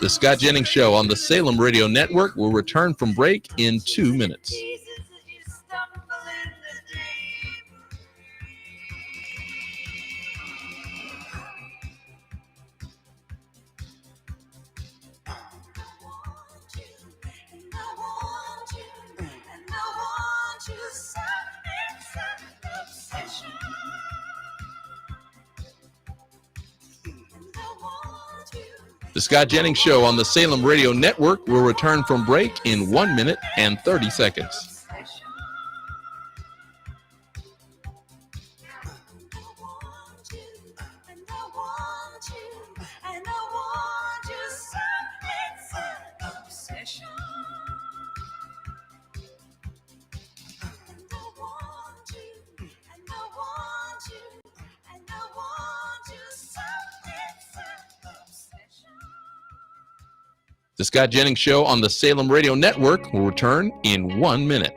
The Scott Jennings Show on the Salem Radio Network will return from break in 2 minutes. The Scott Jennings Show on the Salem Radio Network will return from break in 1 minute and 30 seconds. The Scott Jennings Show on the Salem Radio Network will return in 1 minute.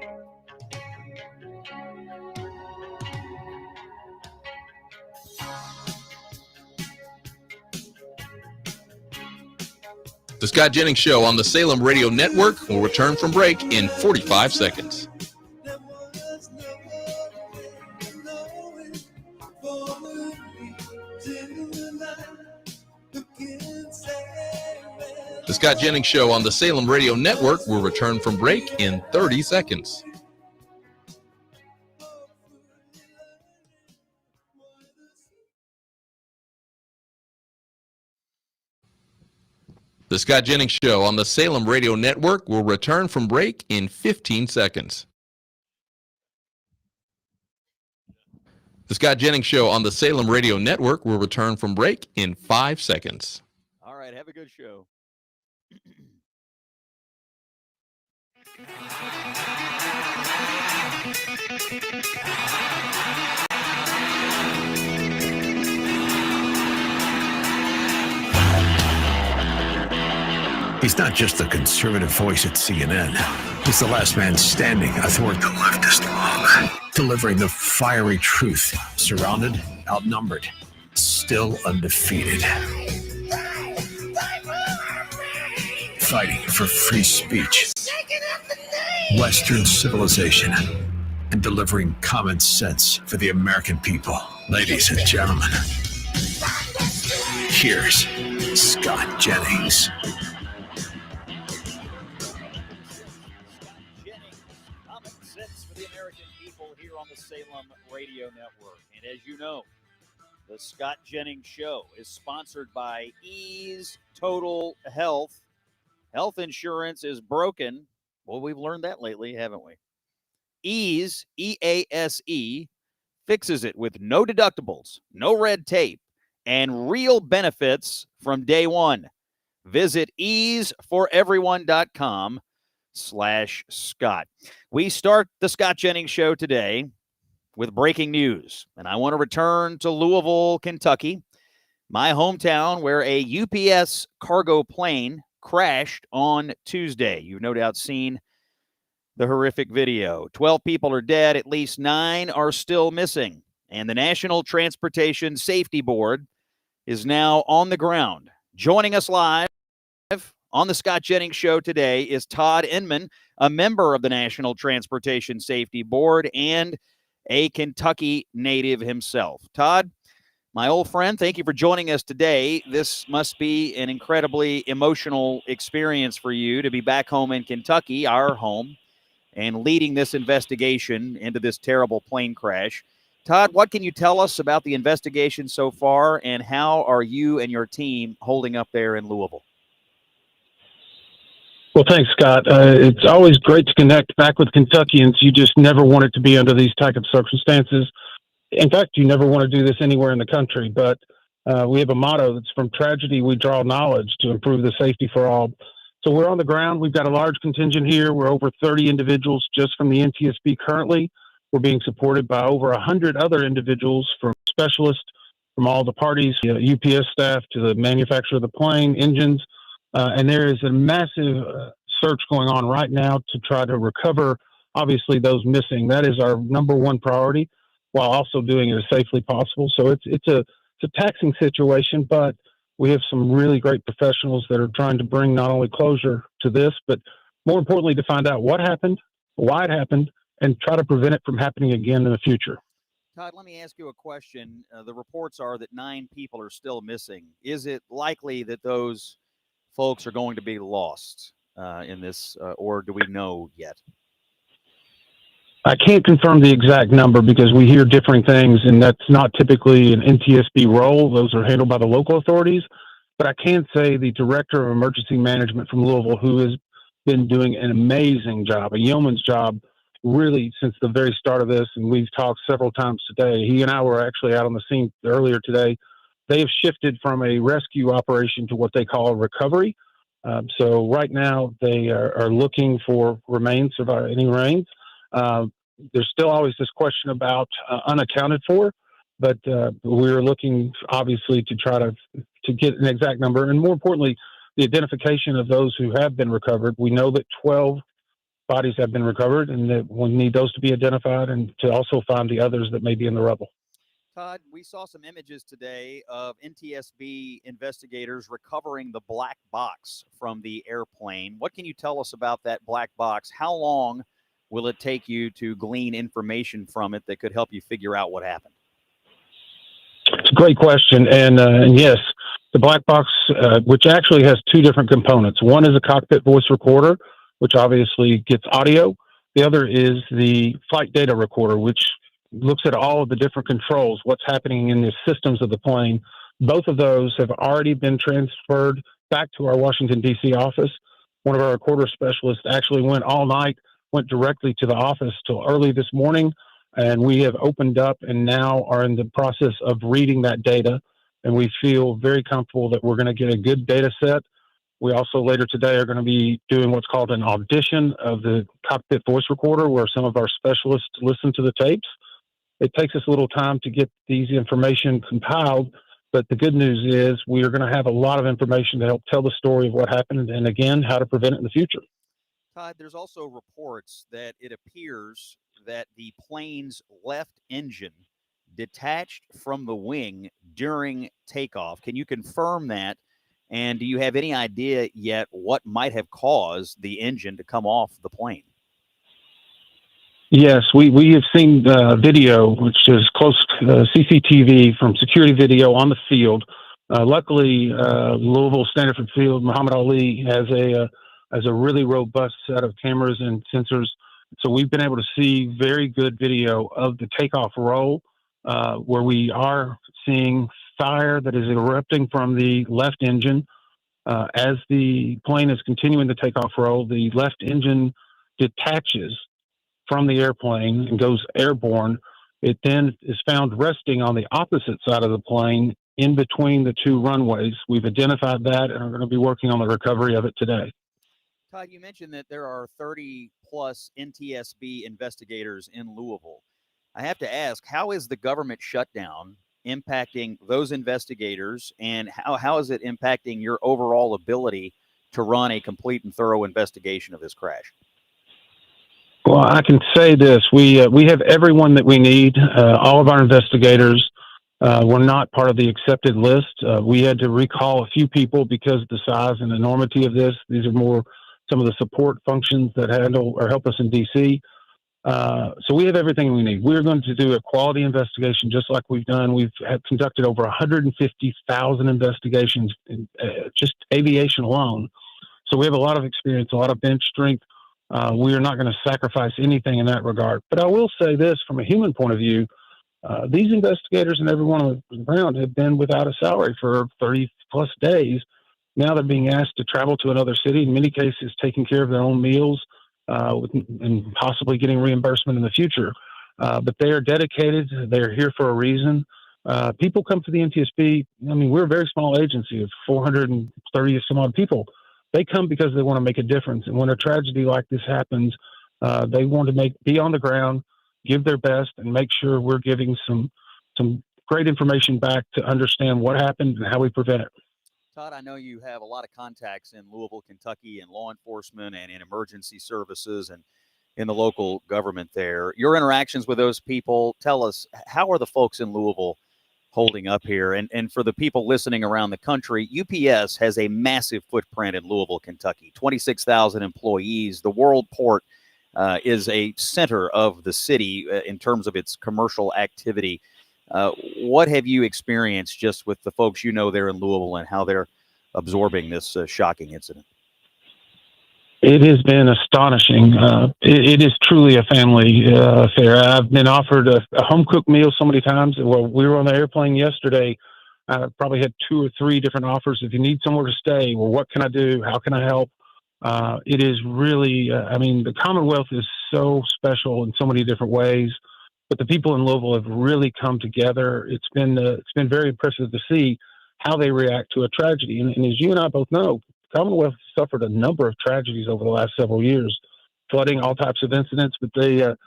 The Scott Jennings Show on the Salem Radio Network will return from break in 45 seconds. The Scott Jennings Show on the Salem Radio Network will return from break in 30 seconds. The Scott Jennings Show on the Salem Radio Network will return from break in 15 seconds. The Scott Jennings Show on the Salem Radio Network will return from break in 5 seconds. All right, have a good show. He's not just the conservative voice at CNN. He's the last man standing athwart the leftist mob, delivering the fiery truth, surrounded, outnumbered, still undefeated. Fighting for free speech, Western civilization, and delivering common sense for the American people. Ladies and gentlemen, here's Scott Jennings. Common sense for the American people here on the Salem Radio Network. And as you know, the Scott Jennings Show is sponsored by Ease Total Health. Health insurance is broken. Well, we've learned that lately, haven't we? Ease, E-A-S-E, fixes it with no deductibles, no red tape, and real benefits from day one. Visit easeforeveryone.com/Scott. We start the Scott Jennings Show today with breaking news, and I want to return to Louisville, Kentucky, my hometown, where a UPS cargo plane crashed on Tuesday. You've no doubt seen the horrific video. 12 people are dead, at least 9 are still missing, and the National Transportation Safety Board is now on the ground. Joining us live on the Scott Jennings Show today is Todd Inman, a member of the National Transportation Safety Board and a Kentucky native himself. Todd, my old friend, thank you for joining us today. This must be an incredibly emotional experience for you to be back home in Kentucky, our home, and leading this investigation into this terrible plane crash. Todd, what can you tell us about the investigation so far, and how are you and your team holding up there in Louisville? Well, thanks, Scott. It's always great to connect back with Kentuckians. You just never want it to be under these type of circumstances. In fact, you never want to do this anywhere in the country, but we have a motto that's from tragedy, we draw knowledge to improve the safety for all. So we're on the ground. We've got a large contingent here. We're over 30 individuals just from the NTSB currently. We're being supported by over 100 other individuals from specialists from all the parties, UPS staff to the manufacturer of the plane, engines. And there is a massive search going on right now to try to recover, obviously, those missing. That is our number one priority, while also doing it as safely possible. So it's a it's a taxing situation, but we have some really great professionals that are trying to bring not only closure to this, but more importantly, to find out what happened, why it happened, and try to prevent it from happening again in the future. Todd, let me ask you a question. The reports are that 9 people are still missing. Is it likely that those folks are going to be lost in this, or do we know yet? I can't confirm the exact number because we hear differing things, and that's not typically an NTSB role. Those are handled by the local authorities. But I can say the director of emergency management from Louisville, who has been doing an amazing job, a yeoman's job, really since the very start of this, and we've talked several times today. He and I were actually out on the scene earlier today. They have shifted from a rescue operation to what they call a recovery. So right now they are looking for remains, any remains. There's still always this question about unaccounted for, but we're looking obviously to try to get an exact number, and more importantly, the identification of those who have been recovered. We know that 12 bodies have been recovered, and that we need those to be identified and to also find the others that may be in the rubble. Todd, we saw some images today of NTSB investigators recovering the black box from the airplane. What can you tell us about that black box? How long will it take you to glean information from it that could help you figure out what happened? It's a great question. And yes, the black box, which actually has 2 different components. One is a cockpit voice recorder, which obviously gets audio. The other is the flight data recorder, which looks at all of the different controls, what's happening in the systems of the plane. Both of those have already been transferred back to our Washington, D.C. office. One of our recorder specialists actually went all night, went directly to the office till early this morning, and we have opened up and now are in the process of reading that data, and we feel very comfortable that we're going to get a good data set. We also later today are going to be doing what's called an audition of the cockpit voice recorder, where some of our specialists listen to the tapes. It takes us a little time to get these information compiled, but the good news is we are going to have a lot of information to help tell the story of what happened and, again, how to prevent it in the future. Todd, there's also reports that it appears that the plane's left engine detached from the wing during takeoff. Can you confirm that? And do you have any idea yet what might have caused the engine to come off the plane? Yes, we have seen video, which is close CCTV from security video on the field. Luckily, Louisville Stanford Field, Muhammad Ali has a really robust set of cameras and sensors. So we've been able to see very good video of the takeoff roll, where we are seeing fire that is erupting from the left engine. As the plane is continuing the takeoff roll, the left engine detaches from the airplane and goes airborne. It then is found resting on the opposite side of the plane in between the 2 runways. We've identified that and are going to be working on the recovery of it today. Todd, you mentioned that there are 30 plus NTSB investigators in Louisville. I have to ask, how is the government shutdown impacting those investigators, and how is it impacting your overall ability to run a complete and thorough investigation of this crash? Well, I can say this. We have everyone that we need. All of our investigators were not part of the accepted list. We had to recall a few people because of the size and enormity of this. These are more some of the support functions that handle or help us in D.C. So we have everything we need. We're going to do a quality investigation just like we've done. We've conducted over 150,000 investigations in just aviation alone. So we have a lot of experience, a lot of bench strength. We are not going to sacrifice anything in that regard. But I will say this, from a human point of view, these investigators and everyone on the ground have been without a salary for 30-plus days. Now they're being asked to travel to another city, in many cases taking care of their own meals and possibly getting reimbursement in the future. But they are dedicated. They're here for a reason. People come to the NTSB. I mean, we're a very small agency of 430 some odd people. They come because they want to make a difference. And when a tragedy like this happens, they want to be on the ground, give their best, and make sure we're giving some great information back to understand what happened and how we prevent it. Todd, I know you have a lot of contacts in Louisville, Kentucky, in law enforcement and in emergency services and in the local government there. Your interactions with those people, tell us, how are the folks in Louisville holding up here. And for the people listening around the country, UPS has a massive footprint in Louisville, Kentucky, 26,000 employees. The World Port is a center of the city in terms of its commercial activity. What have you experienced just with the folks you know there in Louisville and how they're absorbing this shocking incident? It has been astonishing. It is truly a family affair. I've been offered a home-cooked meal so many times. Well, we were on the airplane yesterday. I probably had 2 or 3 different offers. If you need somewhere to stay, well, what can I do? How can I help? It is really, the Commonwealth is so special in so many different ways, but the people in Louisville have really come together. It's been very impressive to see how they react to a tragedy. And as you and I both know, Commonwealth suffered a number of tragedies over the last several years, flooding, all types of incidents. But they're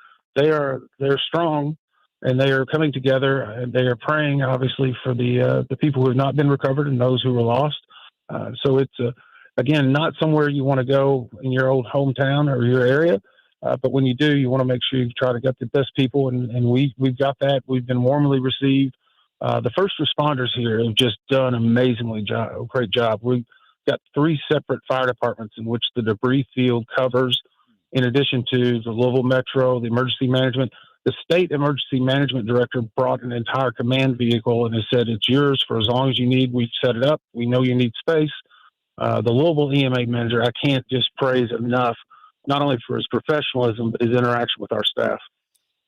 strong, and they are coming together, and they are praying, obviously, for the people who have not been recovered and those who were lost. So it's again not somewhere you want to go in your old hometown or your area, but when you do, you want to make sure you try to get the best people, and we've got that. We've been warmly received. The first responders here have just done great job. We've got 3 separate fire departments in which the debris field covers, in addition to the Louisville Metro, the emergency management. The state emergency management director brought an entire command vehicle and has said, it's yours for as long as you need. We've set it up. We know you need space. The Louisville EMA manager, I can't just praise enough, not only for his professionalism, but his interaction with our staff.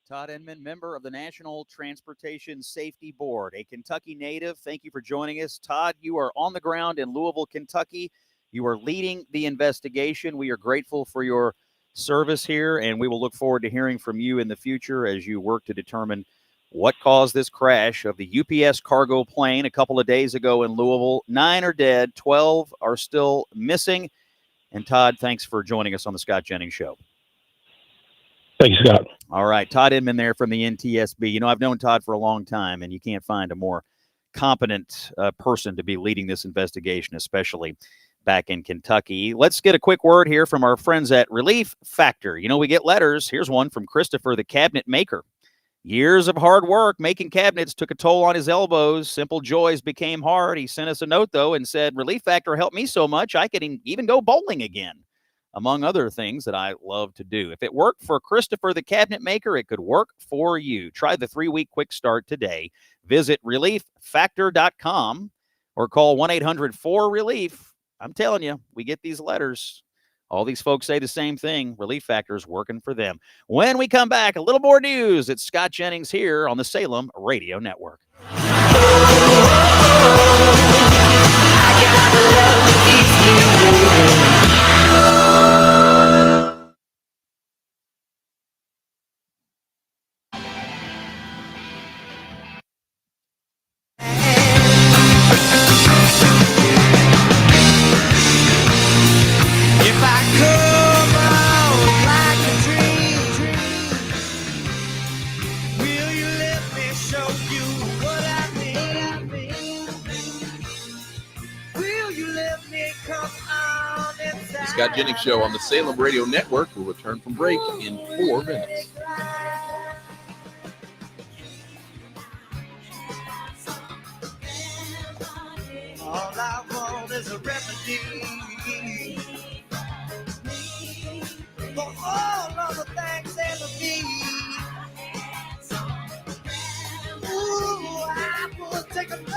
Todd Inman, member of the National Transportation Safety Board, a Kentucky native. Thank you for joining us. Todd, you are on the ground in Louisville, Kentucky. You are leading the investigation. We are grateful for your service here, and we will look forward to hearing from you in the future as you work to determine what caused this crash of the UPS cargo plane a couple of days ago in Louisville. 9 are dead, 12 are still missing. And Todd, thanks for joining us on the Scott Jennings Show. Thank you, Scott. All right. Todd Inman there from the NTSB. You know, I've known Todd for a long time, and you can't find a more competent person to be leading this investigation, especially back in Kentucky. Let's get a quick word here from our friends at Relief Factor. You know, we get letters. Here's one from Christopher, the cabinet maker. Years of hard work making cabinets took a toll on his elbows. Simple joys became hard. He sent us a note, though, and said, Relief Factor helped me so much I could even go bowling again, among other things that I love to do. If it worked for Christopher, the cabinet maker, it could work for you. Try the 3-week quick start today. Visit relieffactor.com or call 1-800-4RELIEF. I'm telling you, we get these letters. All these folks say the same thing. Relief Factor is working for them. When we come back, a little more news. It's Scott Jennings here on the Salem Radio Network. Scott Jennings Show on the Salem Radio Network will return from break in 4 minutes. All I want is a remedy for all of the things ever be. Ooh, I will take a look.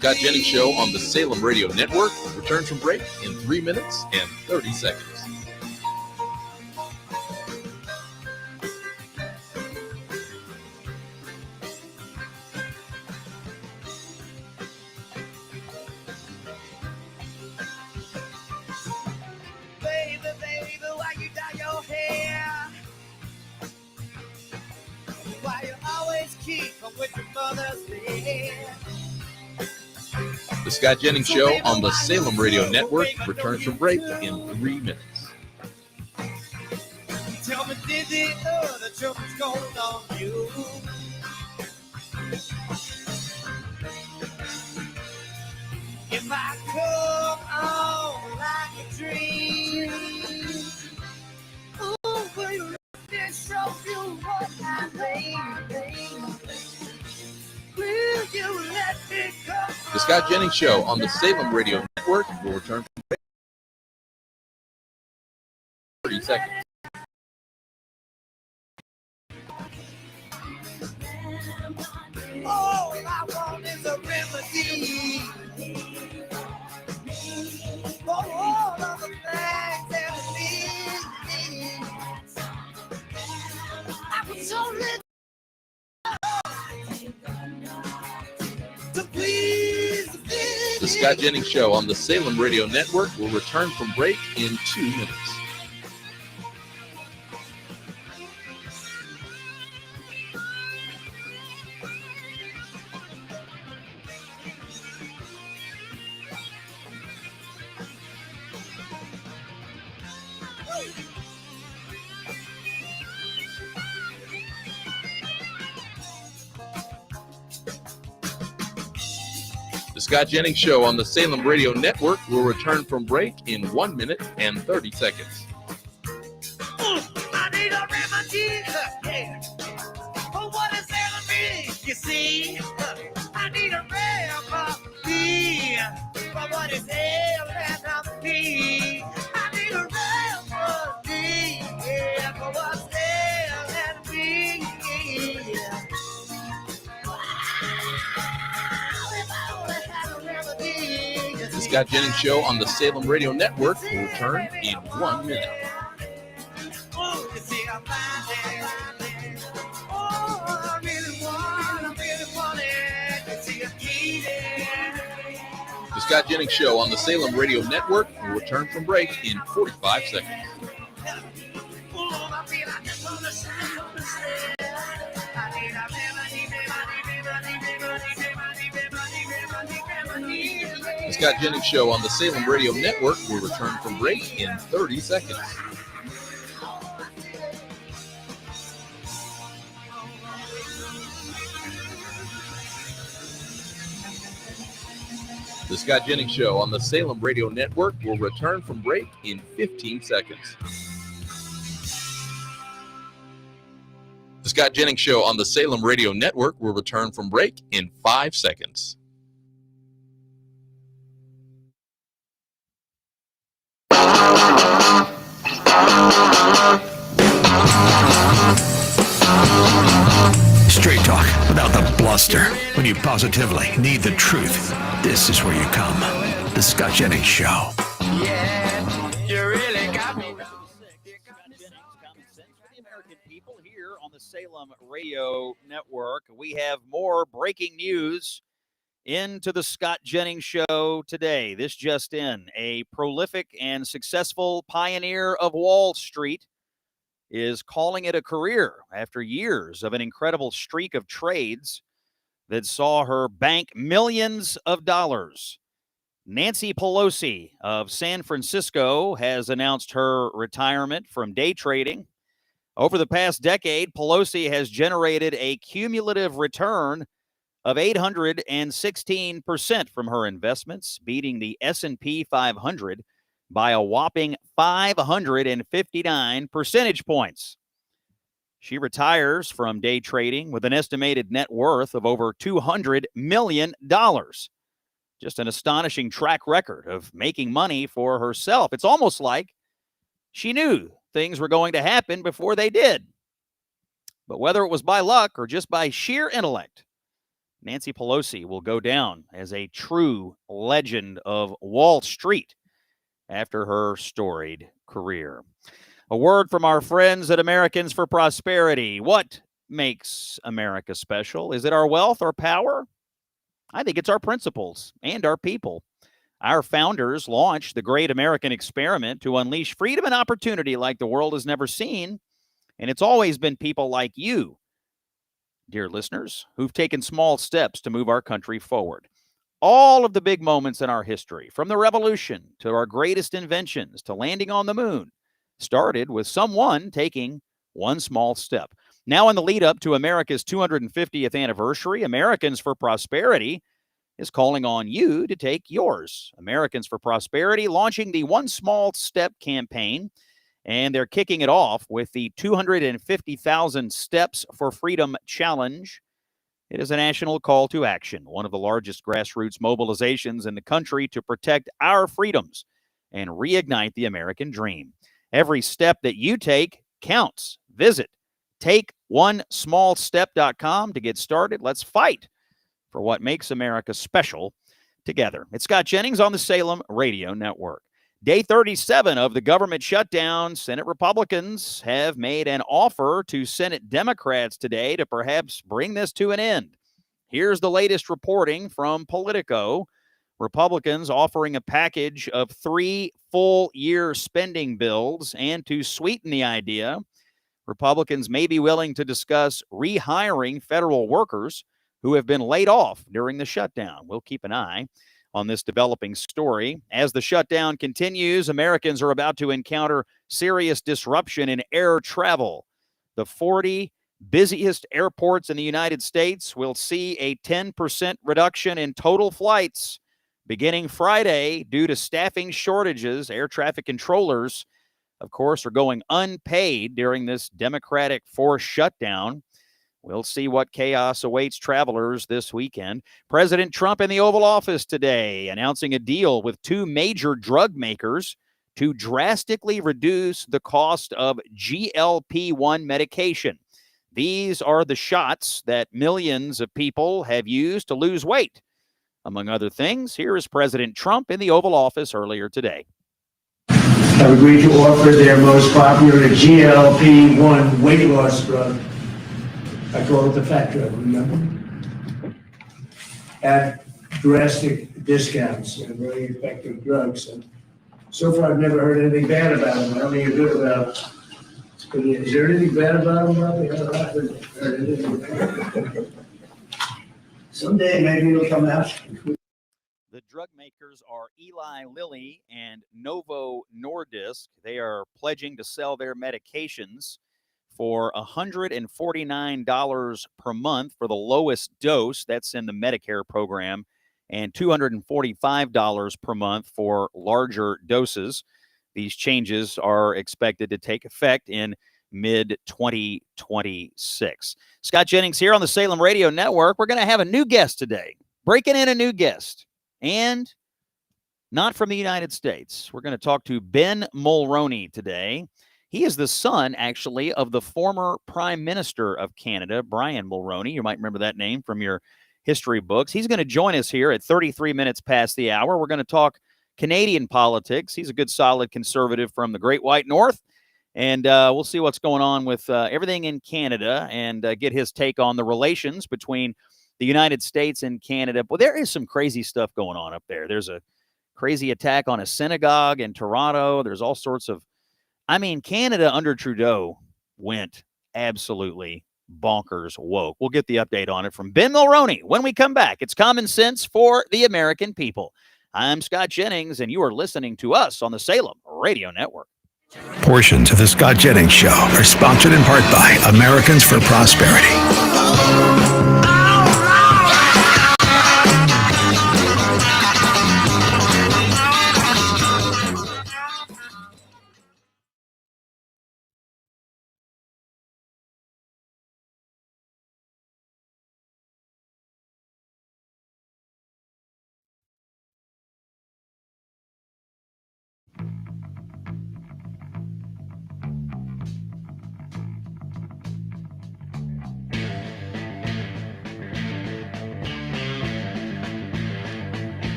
The Scott Jennings Show on the Salem Radio Network returns from break in 3 minutes and 30 seconds. Baby, why you dye your hair? Why you always keep up with your mother's hair? The Scott Jennings Show on the Salem Radio Network returns from break in 3 minutes. Tell me, did the other joke's going on you? If I come on like a dream, ooh, will you let me show you what I mean? Scott Jennings Show on the Salem Radio Network will return in 30 seconds. All I want is a remedy for all of the things that we need. I was so lit to please The Scott Jennings Show on the Salem Radio Network will return from break in 2 minutes. The Scott Jennings Show on the Salem Radio Network will return from break in 1 minute and 30 seconds. I need a remedy, yeah, for what is ailing me. You see, I need a remedy for what is ailing me. I need a remedy, yeah, for what's ailing me. If I only had a remedy, you The see, Scott Jennings Show on the Salem Radio Network will return in 1 minute. oh, you see, I'm finding. Oh, I really want it. You see, I'm needing. The Scott Jennings Show on the Salem Radio Network will return from break in 45 seconds. Oh, I feel I just wanna sound. I need a remedy. The Scott Jennings Show on the Salem Radio Network will return from break in 30 seconds. The Scott Jennings Show on the Salem Radio Network will return from break in 15 seconds. The Scott Jennings Show on the Salem Radio Network will return from break in 5 seconds. Straight talk without the bluster. When you positively need the truth, this is where you come. The Scott Jennings Show. Yeah, you really got me. The American people here on the Salem Radio Network. We have more breaking news into the Scott Jennings Show today. This just in, a prolific and successful pioneer of Wall Street is calling it a career after years of an incredible streak of trades that saw her bank millions of dollars. Nancy Pelosi of San Francisco has announced her retirement from day trading. Over the past decade, Pelosi has generated a cumulative return of 816% from her investments, beating the S&P 500 by a whopping 559 percentage points. She retires from day trading with an estimated net worth of over $200 million. Just an astonishing track record of making money for herself. It's almost like she knew things were going to happen before they did. But whether it was by luck or just by sheer intellect, Nancy Pelosi will go down as a true legend of Wall Street after her storied career. A word from our friends at Americans for Prosperity. What makes America special? Is it our wealth or power? I think it's our principles and our people. Our founders launched the great American experiment to unleash freedom and opportunity like the world has never seen. And it's always been people like you, dear listeners, who've taken small steps to move our country forward. All of the big moments in our history, from the revolution to our greatest inventions to landing on the moon, started with someone taking one small step. Now, in the lead up to America's 250th anniversary, Americans for Prosperity is calling on you to take yours. Americans for Prosperity launching the One Small Step campaign, and they're kicking it off with the 250,000 Steps for Freedom Challenge. It is a national call to action, one of the largest grassroots mobilizations in the country to protect our freedoms and reignite the American dream. Every step that you take counts. Visit takeonesmallstep.com to get started. Let's fight for what makes America special together. It's Scott Jennings on the Salem Radio Network. Day 37 of the government shutdown. Senate Republicans have made an offer to Senate Democrats today to perhaps bring this to an end. Here's the latest reporting from Politico. Republicans offering a package of 3 full-year spending bills, and to sweeten the idea, Republicans may be willing to discuss rehiring federal workers who have been laid off during the shutdown. We'll keep an eye on this developing story. As the shutdown continues, Americans are about to encounter serious disruption in air travel. The 40 busiest airports in the United States will see a 10% reduction in total flights beginning Friday due to staffing shortages. Air traffic controllers, of course, are going unpaid during this Democratic forced shutdown. We'll see what chaos awaits travelers this weekend. President Trump in the Oval Office today announcing a deal with 2 major drug makers to drastically reduce the cost of GLP-1 medication. These are the shots that millions of people have used to lose weight. Among other things, here is President Trump in the Oval Office earlier today. Have agreed to offer their most popular GLP-1 weight loss drug. I call it the fat drug, remember? At drastic discounts and very effective drugs. And so far, I've never heard anything bad about them. I only hear good about them. Is there anything bad about them? I haven't heard anything. Someday, maybe it'll come out. The drug makers are Eli Lilly and Novo Nordisk. They are pledging to sell their medications for $149 per month for the lowest dose. That's in the Medicare program, and $245 per month for larger doses. These changes are expected to take effect in mid-2026. Scott Jennings here on the Salem Radio Network. We're going to have a new guest today, breaking in a new guest, and not from the United States. We're going to talk to Ben Mulroney today. He is the son, actually, of the former Prime Minister of Canada, Brian Mulroney. You might remember that name from your history books. He's going to join us here at 33 minutes past the hour. We're going to talk Canadian politics. He's a good, solid conservative from the Great White North. And we'll see what's going on with everything in Canada and get his take on the relations between the United States and Canada. Well, there is some crazy stuff going on up there. There's a crazy attack on a synagogue in Toronto. There's all sorts of, Canada under Trudeau went absolutely bonkers woke. We'll get the update on it from Ben Mulroney when we come back. It's Common Sense for the American people. I'm Scott Jennings, and you are listening to us on the Salem Radio Network. Portions of the Scott Jennings Show are sponsored in part by Americans for Prosperity.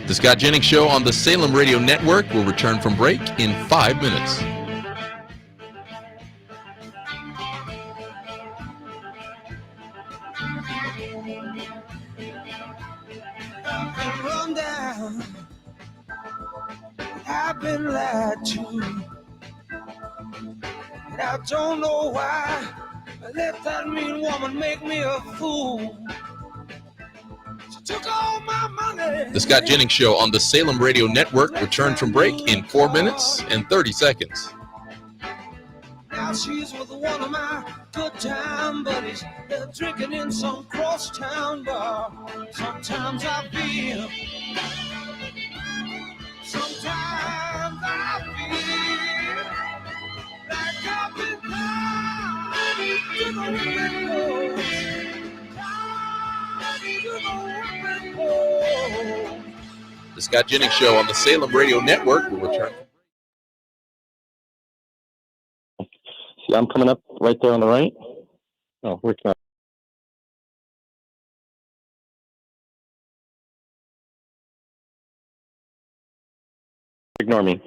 The Scott Jennings Show on the Salem Radio Network will return from break in 5 minutes. Run down. I've been lied to, and I don't know why. I let that mean woman make me a fool. She took all my money. The Scott Jennings Show on the Salem Radio Network returns from break in 4 minutes and 30 seconds. Now she's with one of my good time buddies. They're drinking in some crosstown bar. Sometimes I feel like I've been down to the windows. The Scott Jennings Show on the Salem Radio Network will return. See, I'm coming up right there on the right. Oh, where's my? Ignore me.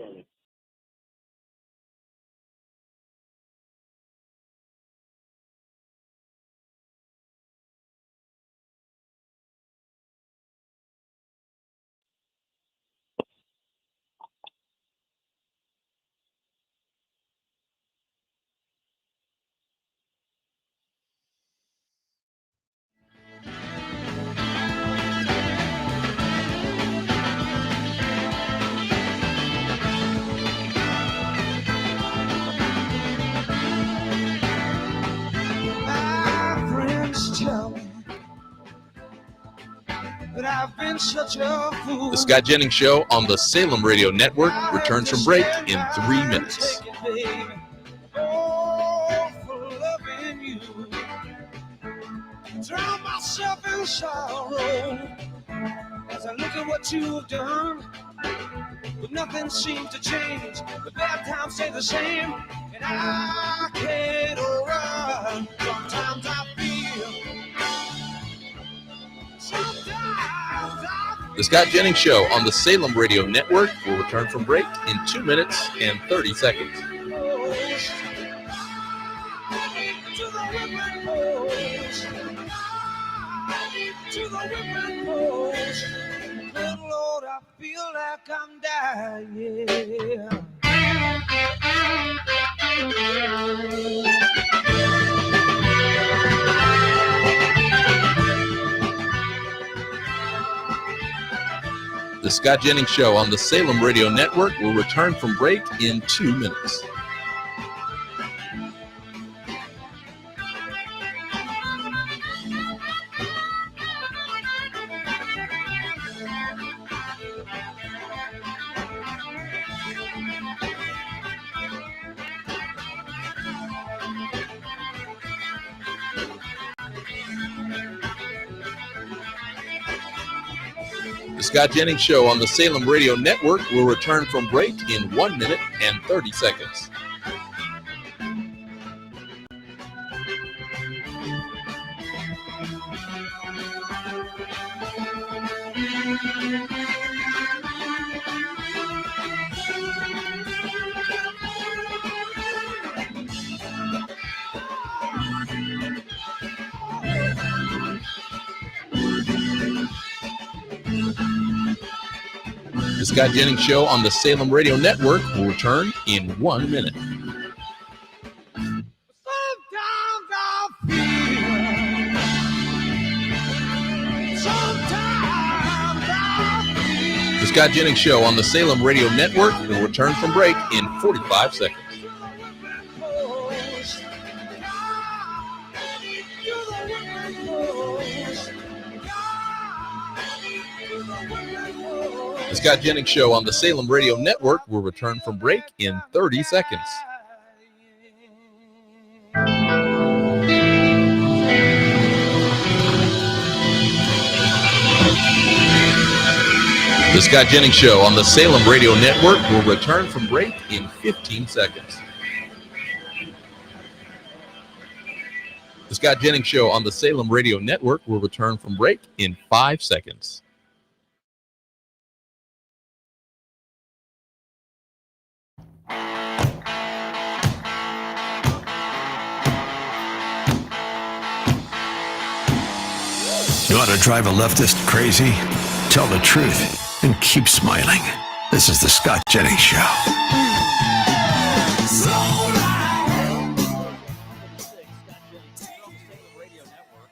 My friends tell me that I've been such a fool. The Scott Jennings Show on the Salem Radio Network returns from break in 3 minutes. Oh, for loving you. Drown myself in sorrow as I look at what you've done. But nothing seems to change. The bad times stay the same, and I can't run. Sometimes I feel. Sometimes I feel. The Scott Jennings Show on the Salem Radio Network will return from break in 2 minutes and 30 seconds. To the whipping post. To the whipping post. Good Lord, I feel like I'm dying. The Scott Jennings Show on the Salem Radio Network will return from break in 2 minutes. The Scott Jennings Show on the Salem Radio Network will return from break in 1 minute and 30 seconds. The Scott Jennings Show on the Salem Radio Network will return in 1 minute. Sometimes I feel. Sometimes I feel. The Scott Jennings Show on the Salem Radio Network will return from break in 45 seconds. The Scott Jennings Show on the Salem Radio Network will return from break in 30 seconds. The Scott Jennings Show on the Salem Radio Network will return from break in 15 seconds. The Scott Jennings Show on the Salem Radio Network will return from break in 5 seconds. You want to drive a leftist crazy? Tell the truth and keep smiling. This is the Scott Jennings Show.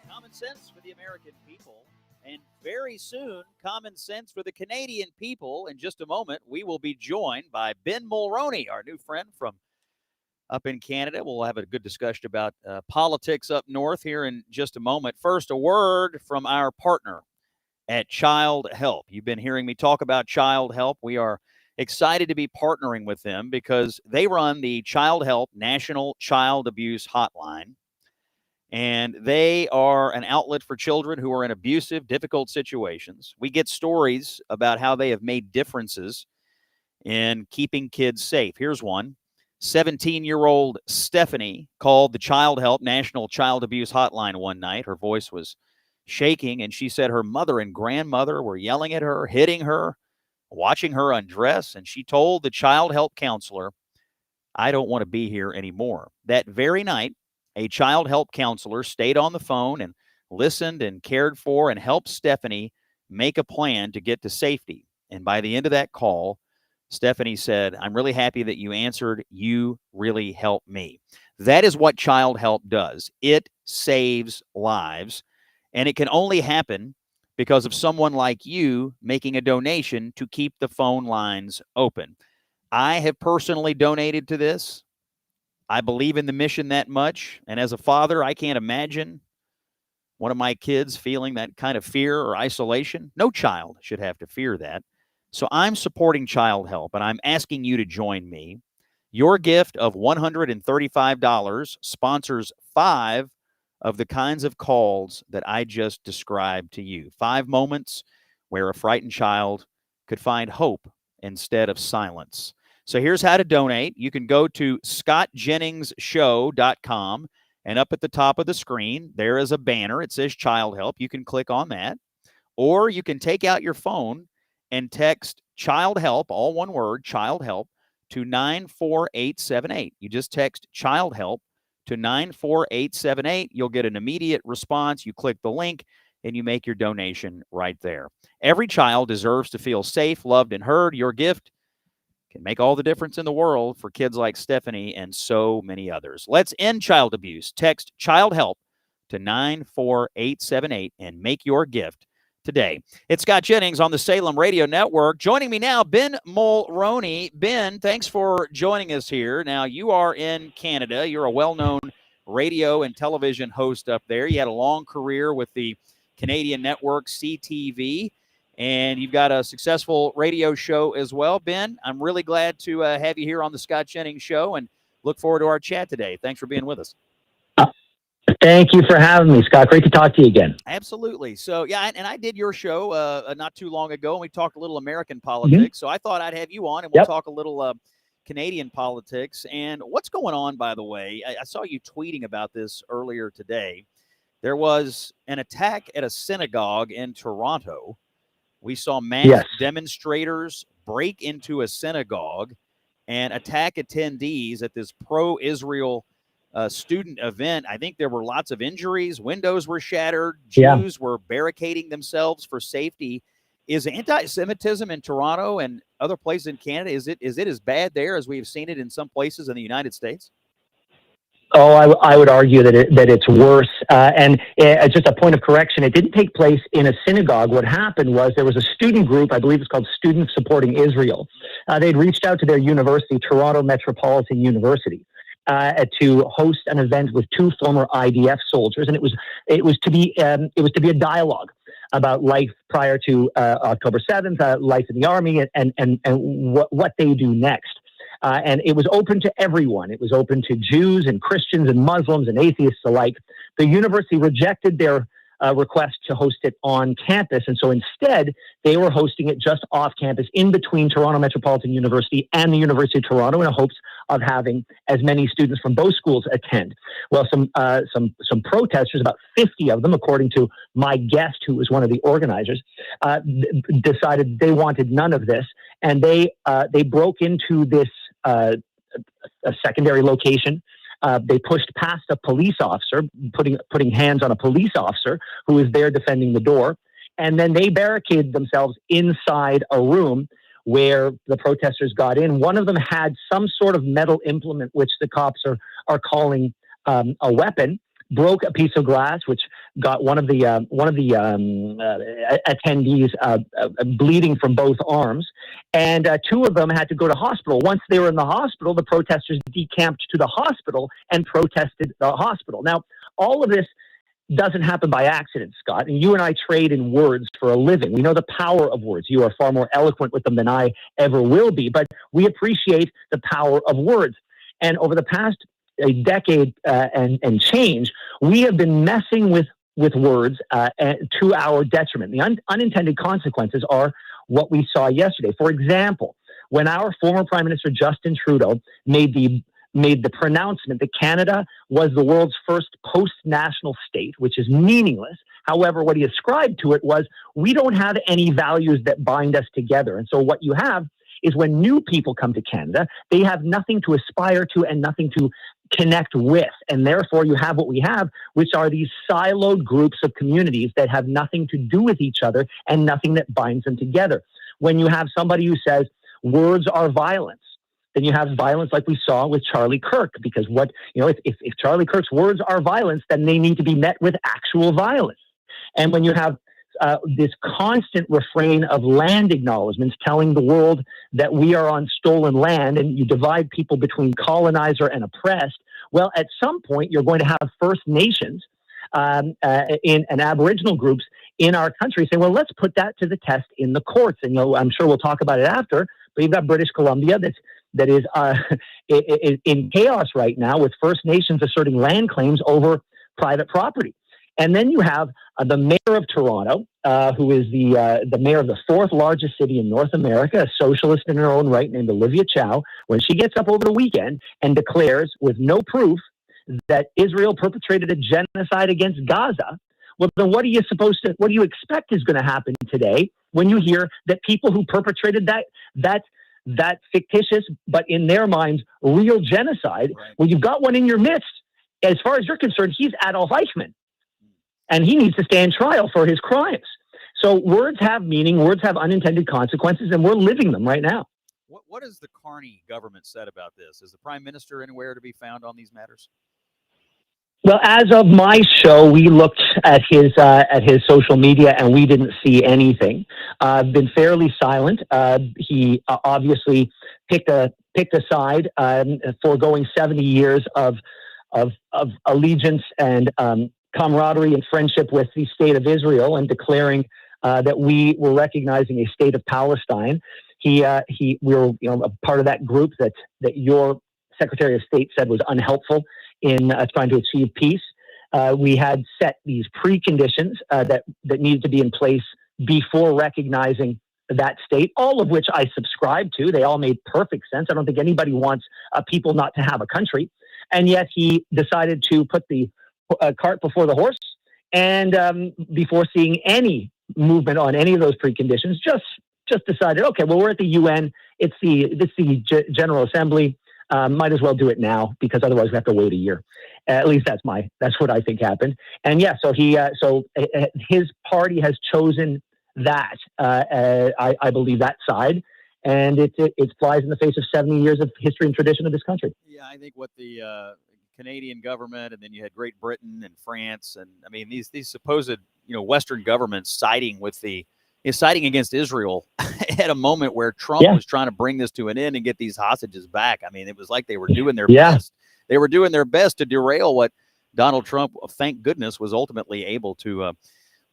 Common sense for the American people, and very soon, common sense for the Canadian people. In just a moment, we will be joined by Ben Mulroney, our new friend from up in Canada. We'll have a good discussion about politics up north here in just a moment. First, a word from our partner at Child Help. You've been hearing me talk about Child Help. We are excited to be partnering with them because they run the Child Help National Child Abuse Hotline. and they are an outlet for children who are in abusive, difficult situations. We get stories about how they have made differences in keeping kids safe. Here's one. 17-year-old Stephanie called the Child Help National Child Abuse Hotline one night. Her voice was shaking, and she said her mother and grandmother were yelling at her, hitting her, watching her undress, and she told the Child Help counselor, "I don't want to be here anymore." That very night, a Child Help counselor stayed on the phone and listened and cared for and helped Stephanie make a plan to get to safety. And by the end of that call, Stephanie said, "I'm really happy that you answered. You really helped me." That is what Child Help does. It saves lives, and it can only happen because of someone like you making a donation to keep the phone lines open. I have personally donated to this. I believe in the mission that much, and as a father, I can't imagine one of my kids feeling that kind of fear or isolation. No child should have to fear that. So I'm supporting Child Help, and I'm asking you to join me. Your gift of $135 sponsors 5 of the kinds of calls that I just described to you. 5 moments where a frightened child could find hope instead of silence. So here's how to donate. You can go to scottjenningsshow.com, and up at the top of the screen, there is a banner. It says Child Help. You can click on that. Or you can take out your phone and text Child Help, all one word, Child Help, to 94878. You just text Child Help to 94878. You'll get an immediate response. You click the link, and you make your donation right there. Every child deserves to feel safe, loved, and heard. Your gift can make all the difference in the world for kids like Stephanie and so many others. Let's end child abuse. Text Child Help to 94878 and make your gift today. It's Scott Jennings on the Salem Radio Network. Joining me now, Ben Mulroney. Ben, thanks for joining us here. Now, you are in Canada. You're a well-known radio and television host up there. You had a long career with the Canadian network CTV, and you've got a successful radio show as well. Ben, I'm really glad to have you here on the Scott Jennings Show, and look forward to our chat today. Thanks for being with us. Thank you for having me, Scott. Great to talk to you again. Absolutely. So, yeah, and I did your show not too long ago, and we talked a little American politics. So I thought I'd have you on, and we'll talk a little Canadian politics. And what's going on, by the way? I saw you tweeting about this earlier today. There was an attack at a synagogue in Toronto. We saw masked demonstrators break into a synagogue and attack attendees at this pro-Israel student event. I think there were lots of injuries. Windows were shattered. Jews were barricading themselves for safety. Is anti-Semitism in Toronto and other places in Canada, is it as bad there as we've seen it in some places in the United States? Oh, I would argue that it's worse. And just a point of correction, it didn't take place in a synagogue. What happened was there was a student group, I believe it's called Students Supporting Israel. They'd reached out to their university, Toronto Metropolitan University, to host an event with 2 former IDF soldiers, and it was to be a dialogue about life prior to October 7th, life in the army, and what they do next. And it was open to everyone. It was open to Jews and Christians and Muslims and atheists alike. The university rejected their request to host it on campus. And so instead, they were hosting it just off campus in between Toronto Metropolitan University and the University of Toronto in hopes of having as many students from both schools attend. Well, some protesters, about 50 of them, according to my guest, who was one of the organizers, decided they wanted none of this. And they broke into this a secondary location. They pushed past a police officer, putting hands on a police officer who was there defending the door. And then they barricaded themselves inside a room where the protesters got in. One of them had some sort of metal implement, which the cops are calling a weapon, broke a piece of glass, which got one of the attendees bleeding from both arms. And 2 of them had to go to hospital. Once they were in the hospital, the protesters decamped to the hospital and protested the hospital. Now, all of this doesn't happen by accident, Scott. And you and I trade in words for a living. We know the power of words. You are far more eloquent with them than I ever will be, but we appreciate the power of words. And over the past a decade and change, We have been messing with words to our detriment. The unintended consequences are what we saw yesterday. For example, when our former Prime Minister Justin Trudeau made the pronouncement that Canada was the world's first post-national state, which is meaningless. However, what he ascribed to it was, we don't have any values that bind us together. And so what you have is when new people come to Canada, they have nothing to aspire to and nothing to connect with. And therefore you have what we have, which are these siloed groups of communities that have nothing to do with each other and nothing that binds them together. When you have somebody who says words are violence, then you have violence like we saw with Charlie Kirk, because if Charlie Kirk's words are violence, then they need to be met with actual violence. And when you have this constant refrain of land acknowledgements telling the world that we are on stolen land, and you divide people between colonizer and oppressed, well, at some point you're going to have First Nations and Aboriginal groups in our country saying, well, let's put that to the test in the courts. And I'm sure we'll talk about it after, but you've got British Columbia that is in chaos right now, with First Nations asserting land claims over private property. And then you have the mayor of Toronto, who is the mayor of the fourth largest city in North America, a socialist in her own right, named Olivia Chow, when she gets up over the weekend and declares with no proof that Israel perpetrated a genocide against Gaza. Well, then what do you expect is going to happen today when you hear that people who perpetrated that fictitious, but in their minds, real genocide, right, well, you've got one in your midst. As far as you're concerned, he's Adolf Eichmann, and he needs to stand trial for his crimes. So words have meaning, words have unintended consequences, and we're living them right now. What has the Carney government said about this? Is the Prime Minister anywhere to be found on these matters? Well, as of my show, we looked at his social media and we didn't see anything. Been fairly silent. He obviously picked a side, foregoing 70 years of allegiance and camaraderie and friendship with the state of Israel, and declaring that we were recognizing a state of Palestine. We were a part of that group that your Secretary of State said was unhelpful in trying to achieve peace. We had set these preconditions that needed to be in place before recognizing that state, all of which I subscribe to. They all made perfect sense. I don't think anybody wants people not to have a country. And yet he decided to put the cart before the horse, and before seeing any movement on any of those preconditions, just decided, okay, well, we're at the UN. It's the General Assembly. Might as well do it now, because otherwise we have to wait a year. At least that's what I think happened. And yeah, so his party has chosen that. I believe that side, and it flies in the face of 70 years of history and tradition of this country. Yeah, I think what the Canadian government, and then you had Great Britain and France, and I mean these supposed Western governments siding against Israel at a moment where Trump was trying to bring this to an end and get these hostages back. I mean, it was like they were doing their best. They were doing their best to derail what Donald Trump, thank goodness, was ultimately able to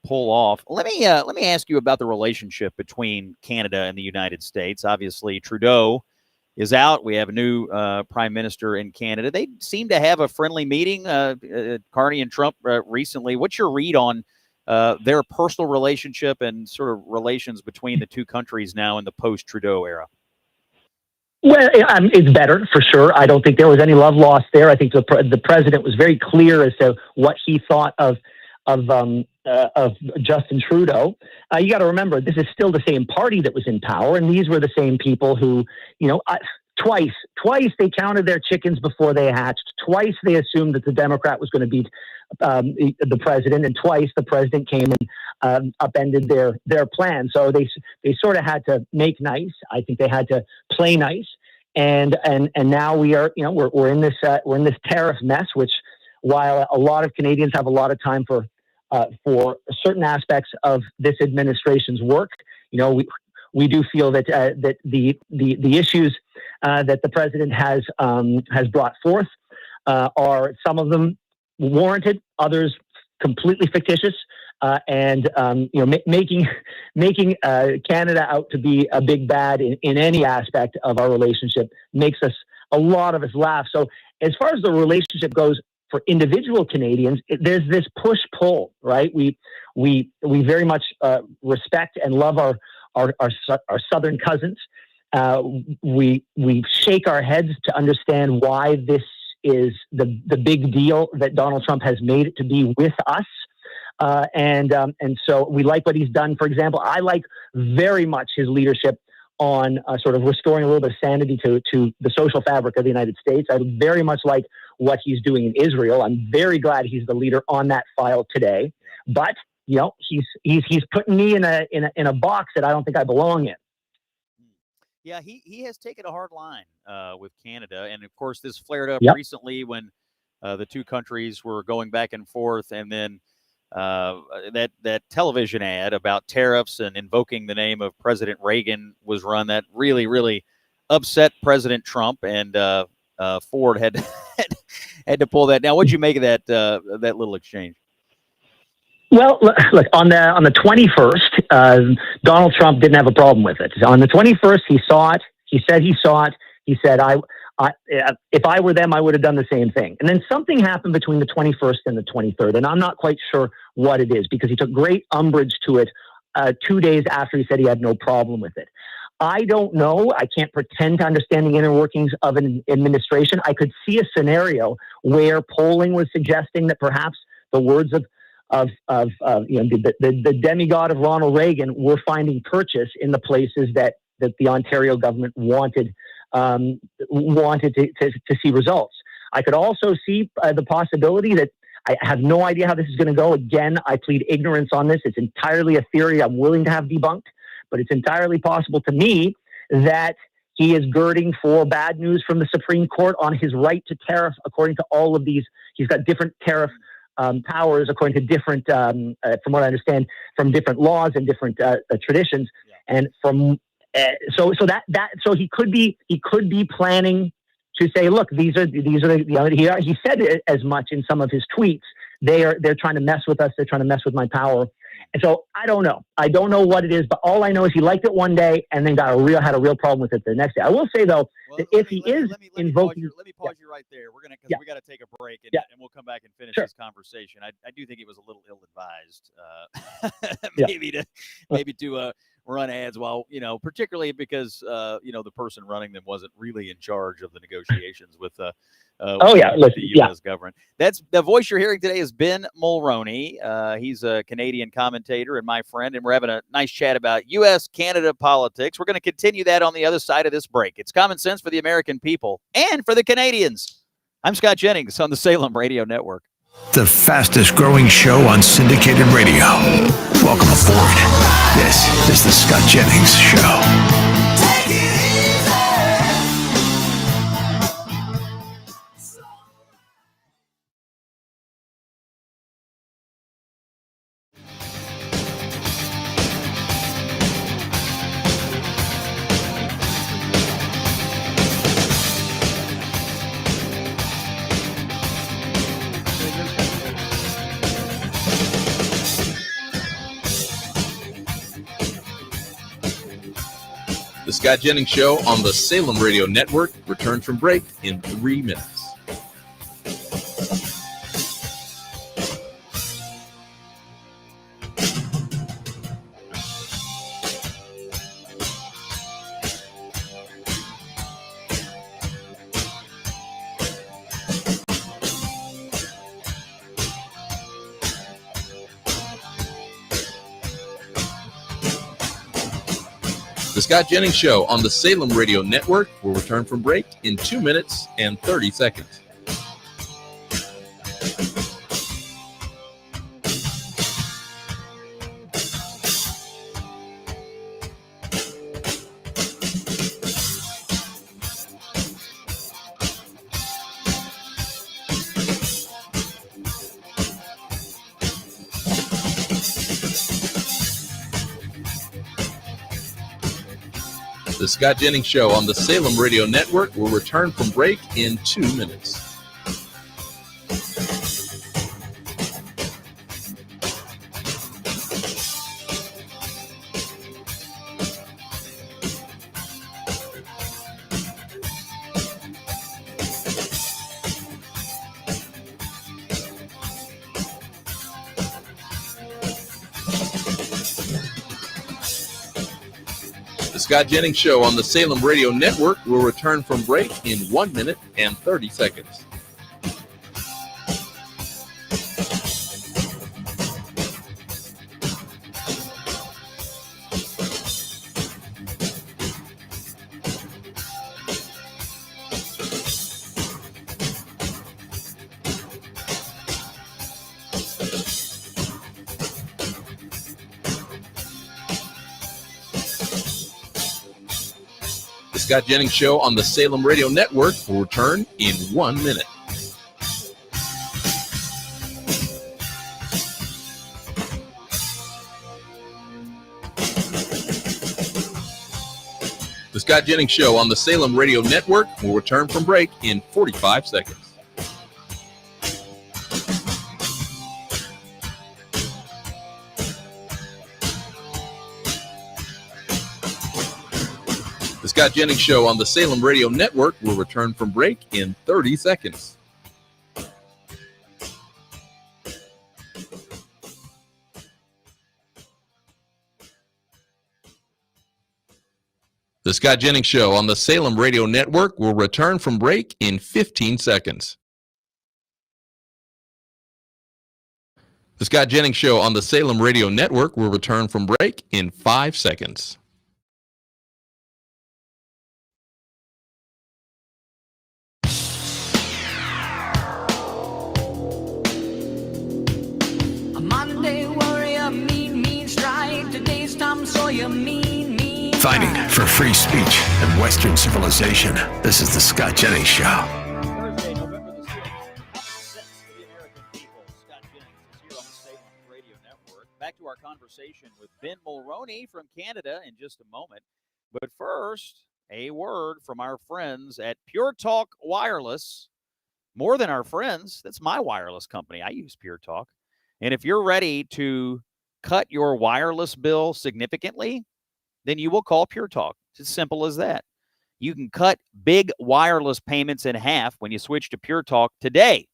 pull off. Let me ask you about the relationship between Canada and the United States. Obviously, Trudeau is out. We have a new prime minister in Canada. They seem to have a friendly meeting, Carney and Trump, recently. What's your read on their personal relationship and sort of relations between the two countries now in the post-Trudeau era? Well, it's better for sure. I don't think there was any love lost there. I think the president was very clear as to what he thought of Justin Trudeau. You got to remember, this is still the same party that was in power, and these were the same people who, twice they counted their chickens before they hatched. Twice they assumed that the Democrat was going to beat the president, and twice the president came and upended their plan. So they sort of had to make nice. I think they had to play nice, and now we are, we're in this tariff mess, which, while a lot of Canadians have a lot of time for certain aspects of this administration's work, we do feel that that the issues that the president has brought forth are, some of them warranted, others completely fictitious, and making Canada out to be a big bad in any aspect of our relationship makes a lot of us laugh. So as far as the relationship goes, for individual Canadians, there's this push-pull, right? We very much respect and love our southern cousins. We shake our heads to understand why this is the big deal that Donald Trump has made it to be with us. And so we like what he's done. For example, I like very much his leadership on sort of restoring a little bit of sanity to the social fabric of the United States. I very much like what he's doing in Israel. I'm very glad he's the leader on that file today. But he's putting me in a box that I don't think I belong in. Yeah, he has taken a hard line with Canada. And, of course, this flared up recently when the two countries were going back and forth. And then that television ad about tariffs and invoking the name of President Reagan was run. That really, really upset President Trump. And Ford had to pull that down. What'd you make of that little exchange? Well, look, on the 21st, Donald Trump didn't have a problem with it. On the 21st, he saw it. He said he saw it. He said, if I were them, I would have done the same thing. And then something happened between the 21st and the 23rd, and I'm not quite sure what it is, because he took great umbrage to it 2 days after he said he had no problem with it. I don't know. I can't pretend to understand the inner workings of an administration. I could see a scenario where polling was suggesting that perhaps the words of the demigod of Ronald Reagan were finding purchase in the places that the Ontario government wanted to see results. I could also see the possibility that I have no idea how this is going to go. Again, I plead ignorance on this. It's entirely a theory I'm willing to have debunked, but it's entirely possible to me that he is girding for bad news from the Supreme Court on his right to tariff. According to all of these, he's got different tariff powers according to different, from what I understand, from different laws and different traditions, and from so he could be planning to say, look, these are the he said it as much in some of his tweets. They're trying to mess with us. They're trying to mess with my power. And so I don't know. I don't know what it is, but all I know is he liked it one day and then had a real problem with it the next day. I will say though, that if he is invoking, let me pause you right there. We got to take a break and we'll come back and finish this conversation. I do think it was a little ill-advised, maybe to run ads while, particularly because the person running them wasn't really in charge of the negotiations with the U.S. government. That's the voice you're hearing today is Ben Mulroney. He's a Canadian commentator and my friend, and we're having a nice chat about U.S.-Canada politics. We're going to continue that on the other side of this break. It's common sense for the American people and for the Canadians. I'm Scott Jennings on the Salem Radio Network. The fastest growing show on syndicated radio. Welcome aboard. This is the Scott Jennings Show. Take it easy. The Scott Jennings Show on the Salem Radio Network returns from break in 3 minutes. The Scott Jennings Show on the Salem Radio Network will return from break in 2 minutes and 30 seconds. The Scott Jennings Show on the Salem Radio Network will return from break in 2 minutes. Scott Jennings Show on the Salem Radio Network will return from break in 1 minute and 30 seconds. The Scott Jennings Show on the Salem Radio Network will return in 1 minute. The Scott Jennings Show on the Salem Radio Network will return from break in 45 seconds. The Scott Jennings Show on the Salem Radio Network will return from break in 30 seconds. The Scott Jennings Show on the Salem Radio Network will return from break in 15 seconds. The Scott Jennings Show on the Salem Radio Network will return from break in 5 seconds. A Monday warrior, mean strike. Today's Tom Sawyer, mean. Fighting for free speech and Western civilization. This is the Scott Jennings Show. Thursday, November the 6th. Sense for the American people. Scott Jennings is here on the Salem Radio Network. Back to our conversation with Ben Mulroney from Canada in just a moment. But first, a word from our friends at Pure Talk Wireless. More than our friends, that's my wireless company. I use Pure Talk. And if you're ready to cut your wireless bill significantly, then you will call Pure Talk. It's as simple as that. You can cut big wireless payments in half when you switch to Pure Talk today.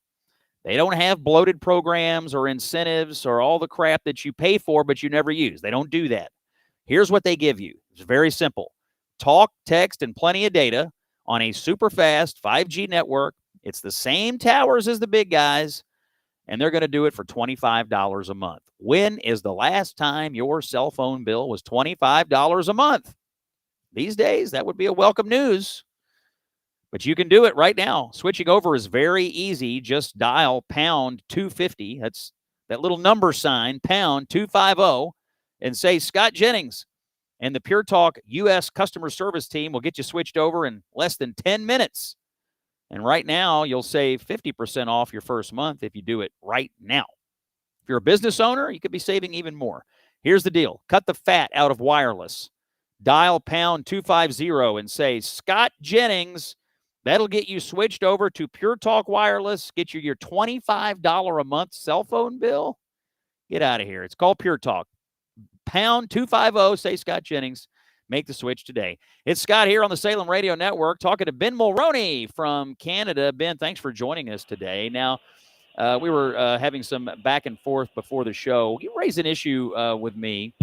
They don't have bloated programs or incentives or all the crap that you pay for but you never use. They don't do that. Here's what they give you. It's very simple. Talk, text, and plenty of data on a super fast 5G network. It's the same towers as the big guys, and they're going to do it for $25 a month. When is the last time your cell phone bill was $25 a month? These days, that would be a welcome news. But you can do it right now. Switching over is very easy. Just dial pound 250. That's that little number sign, pound 250, and say Scott Jennings. And the Pure Talk U.S. customer service team will get you switched over in less than 10 minutes. And right now, you'll save 50% off your first month if you do it right now. If you're a business owner, you could be saving even more. Here's the deal. Cut the fat out of wireless. Dial pound 250 and say, Scott Jennings. That'll get you switched over to Pure Talk Wireless. Get you your $25 a month cell phone bill. Get out of here. It's called Pure Talk. Pound 250, say Scott Jennings. Make the switch today. It's Scott here on the Salem Radio Network talking to Ben Mulroney from Canada. Ben, thanks for joining us today. Now, we were having some back and forth before the show. You raised an issue with me.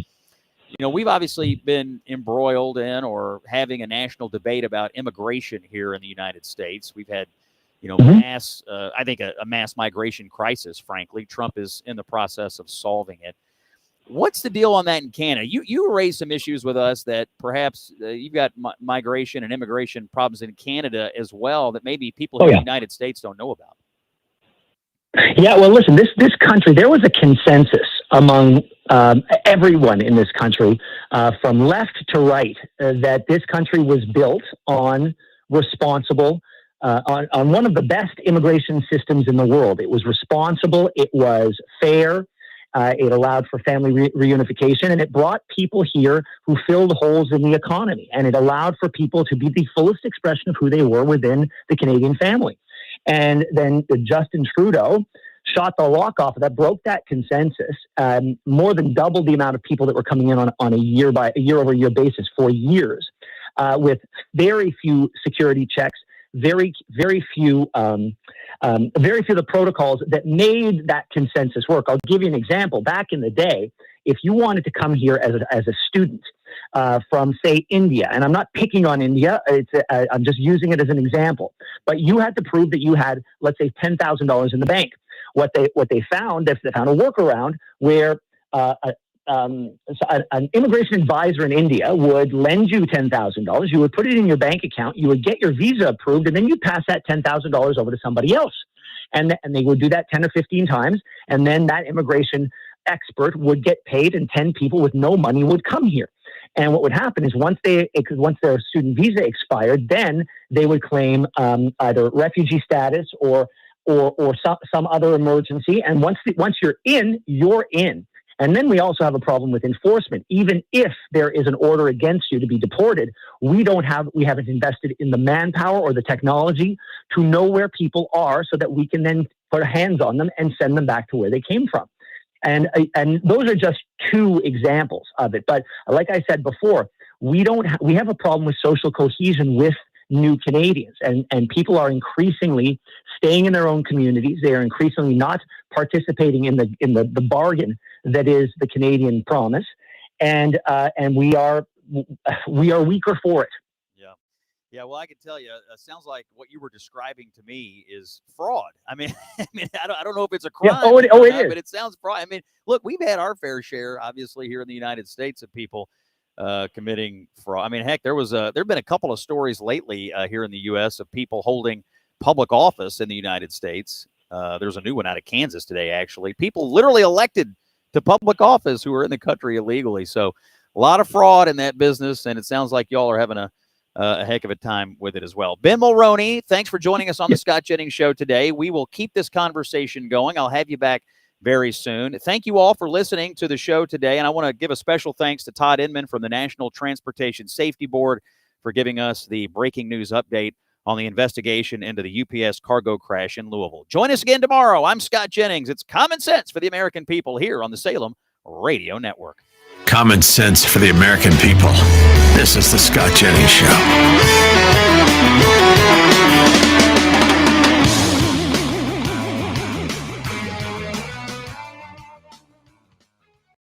You know, we've obviously been embroiled in or having a national debate about immigration here in the United States. We've had, you know, mass, I think a mass migration crisis, frankly. Trump is in the process of solving it. What's the deal on that in Canada? You raised some issues with us that perhaps you've got migration and immigration problems in Canada as well that maybe people in the United States don't know about. Yeah, well, listen, this country, there was a consensus among everyone in this country, from left to right, that this country was built on responsible, on one of the best immigration systems in the world. It was responsible, it was fair, it allowed for family reunification, and it brought people here who filled holes in the economy, and it allowed for people to be the fullest expression of who they were within the Canadian family. And then Justin Trudeau shot the lock off of that, broke that consensus, more than doubled the amount of people that were coming in on a year-over-year basis for years, with very few security checks, very few of the protocols that made that consensus work. I'll give you an example. Back in the day, if you wanted to come here as a student from, say, India, and I'm not picking on India, I'm just using it as an example, but you had to prove that you had, let's say, $10,000 in the bank. What they found, they found a workaround where an immigration advisor in India would lend you $10,000. You would put it in your bank account. You would get your visa approved, and then you pass that $10,000 over to somebody else. And they would do that 10 or 15 times, and then that immigration expert would get paid, and 10 people with no money would come here. And what would happen is once their student visa expired, then they would claim either refugee status or some other emergency. And once you're in, you're in. And then we also have a problem with enforcement. Even if there is an order against you to be deported, we haven't invested in the manpower or the technology to know where people are so that we can then put hands on them and send them back to where they came from. And those are just two examples of it. But like I said before, we have a problem with social cohesion with new Canadians, and people are increasingly staying in their own communities. They are increasingly not participating in the bargain that is the Canadian promise, and we are weaker for it. Yeah. Well, I can tell you, sounds like what you were describing to me is fraud. I mean, I don't know if it's a crime. Yeah. It is. But it sounds fraud. I mean, look, we've had our fair share, obviously, here in the United States of people committing fraud. I mean, heck, there've been a couple of stories lately here in the U.S. of people holding public office in the United States. There's a new one out of Kansas today, actually. People literally elected to public office who are in the country illegally. So a lot of fraud in that business, and it sounds like y'all are having a heck of a time with it as well. Ben Mulroney, thanks for joining us on the Scott Jennings Show today. We will keep this conversation going. I'll have you back very soon. Thank you all for listening to the show today, and I want to give a special thanks to Todd Inman from the National Transportation Safety Board for giving us the breaking news update on the investigation into the UPS cargo crash in Louisville. Join us again tomorrow. I'm Scott Jennings. It's Common Sense for the American People here on the Salem Radio Network. Common sense for the American people. This is the Scott Jennings Show.